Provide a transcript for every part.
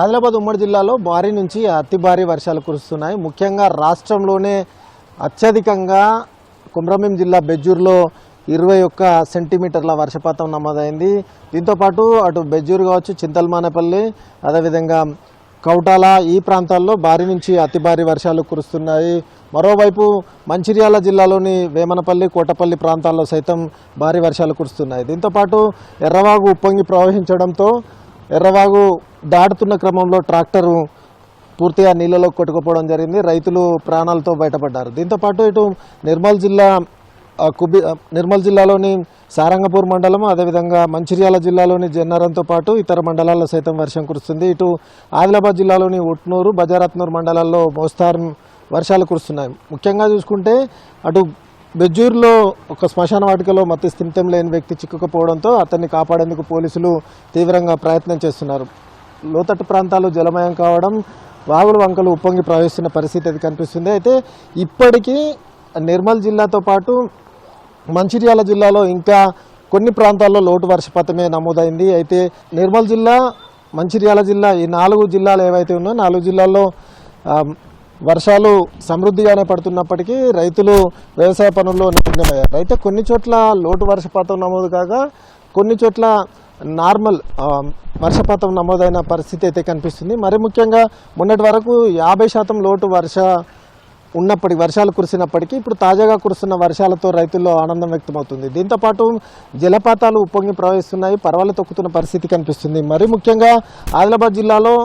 ఆదిలాబాద్ ఉమ్మడి జిల్లాలో భారీ నుంచి అతి భారీ వర్షాలు కురుస్తున్నాయి. ముఖ్యంగా రాష్ట్రంలోనే అత్యధికంగా కుమ్రంభీం జిల్లా బెజ్జూర్లో 21 సెంటీమీటర్ల వర్షపాతం నమోదైంది. దీంతోపాటు అటు బెజ్జూరు కావచ్చు, చింతల్మానేపల్లి, అదేవిధంగా కౌటాల ఈ ప్రాంతాల్లో భారీ నుంచి అతి భారీ వర్షాలు కురుస్తున్నాయి. మరోవైపు మంచిర్యాల జిల్లాలోని వేమనపల్లి, కోటపల్లి ప్రాంతాల్లో సైతం భారీ వర్షాలు కురుస్తున్నాయి. దీంతోపాటు ఎర్రవాగు ఉప్పొంగి ప్రవహించడంతో ఎర్రవాగు దాటుతున్న క్రమంలో ట్రాక్టరు పూర్తిగా నీళ్ళలో కొట్టుకుపోవడం జరిగింది. రైతులు ప్రాణాలతో బయటపడ్డారు. దీంతోపాటు ఇటు నిర్మల్ జిల్లాలోని సారంగపూర్ మండలం, అదేవిధంగా మంచిర్యాల జిల్లాలోని జన్నారంతో పాటు ఇతర మండలాల్లో సైతం వర్షం కురుస్తుంది. ఇటు ఆదిలాబాద్ జిల్లాలోని ఉట్నూరు, బజారత్నూరు మండలాల్లో మోస్తారు వర్షాలు కురుస్తున్నాయి. ముఖ్యంగా చూసుకుంటే అటు బెజ్జూరులో ఒక శ్మశాన వాటికలో మత్తు స్థిమితం లేని వ్యక్తి చిక్కుకుపోవడంతో అతన్ని కాపాడేందుకు పోలీసులు తీవ్రంగా ప్రయత్నం చేస్తున్నారు. లోతట్టు ప్రాంతాలు జలమయం కావడం, వాగులు వంకలు ఉప్పొంగి ప్రవహిస్తున్న పరిస్థితి అది కనిపిస్తుంది. అయితే ఇప్పటికీ నిర్మల్ జిల్లాతో పాటు మంచిర్యాల జిల్లాలో ఇంకా కొన్ని ప్రాంతాల్లో లోటు వర్షపాతమే నమోదైంది. అయితే నిర్మల్ జిల్లా, మంచిర్యాల జిల్లా ఈ 4 జిల్లాలు ఏవైతే ఉన్నాయో 4 జిల్లాల్లో వర్షాలు సమృద్ధిగానే పడుతున్నప్పటికీ రైతులు వ్యవసాయ పనుల్లో నిమగ్నమయ్యారు. అయితే కొన్ని చోట్ల లోటు వర్షపాతం నమోదు కాగా కొన్ని చోట్ల నార్మల్ వర్షపాతం నమోదైన పరిస్థితి అయితే కనిపిస్తుంది. మరి ముఖ్యంగా మొన్నటి వరకు 50% లోటు వర్షాలు కురిసినప్పటికీ ఇప్పుడు తాజాగా కురుస్తున్న వర్షాలతో రైతుల్లో ఆనందం వ్యక్తమవుతుంది. దీంతోపాటు జలపాతాలు ఉప్పొంగి ప్రవహిస్తున్నాయి, పర్వాలు తొక్కుతున్న పరిస్థితి కనిపిస్తుంది. మరి ముఖ్యంగా ఆదిలాబాద్ జిల్లాలో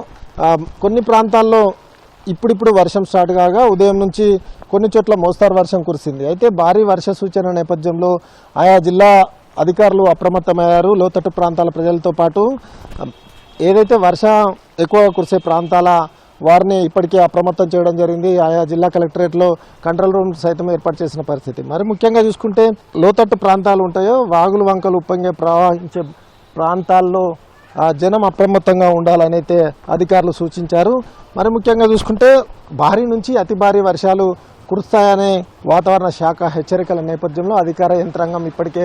కొన్ని ప్రాంతాల్లో ఇప్పుడిప్పుడు వర్షం స్టార్ట్ కాగా ఉదయం నుంచి కొన్ని చోట్ల మోస్తారు వర్షం కురిసింది. అయితే భారీ వర్ష సూచన నేపథ్యంలో ఆయా జిల్లా అధికారులు అప్రమత్తమయ్యారు. లోతట్టు ప్రాంతాల ప్రజలతో పాటు ఏదైతే వర్షం ఎక్కువగా కురిసే ప్రాంతాల వారిని ఇప్పటికే అప్రమత్తం చేయడం జరిగింది. ఆయా జిల్లా కలెక్టరేట్లో కంట్రోల్ రూమ్ సైతం ఏర్పాటు చేసిన పరిస్థితి. మరి ముఖ్యంగా చూసుకుంటే లోతట్టు ప్రాంతాలు ఉంటాయో వాగులు వంకలు ఉప్పొంగే ప్రవహించే ప్రాంతాల్లో జనం అప్రమత్తంగా ఉండాలని అయితే అధికారులు సూచించారు. మరి ముఖ్యంగా చూసుకుంటే భారీ నుంచి అతి భారీ వర్షాలు కురుస్తాయనే వాతావరణ శాఖ హెచ్చరికల నేపథ్యంలో అధికార యంత్రాంగం ఇప్పటికే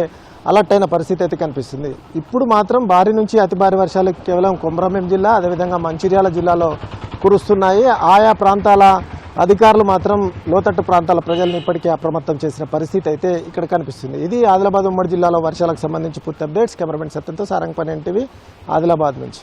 అలర్ట్ అయిన పరిస్థితి అయితే కనిపిస్తుంది. ఇప్పుడు మాత్రం భారీ నుంచి అతి భారీ వర్షాలు కేవలం కుమ్రంభీం జిల్లా, అదేవిధంగా మంచిర్యాల జిల్లాలో కురుస్తున్నాయి. ఆయా ప్రాంతాల అధికారులు మాత్రం లోతట్టు ప్రాంతాల ప్రజలను ఇప్పటికే అప్రమత్తం చేసిన పరిస్థితి అయితే ఇక్కడ కనిపిస్తుంది. ఇది ఆదిలాబాద్ ఉమ్మడి జిల్లాలో వర్షాలకు సంబంధించి పూర్తి అప్డేట్స్. కెమెరామెన్ సత్యంతో సారంగపల్లి NTV ఆదిలాబాద్ నుంచి.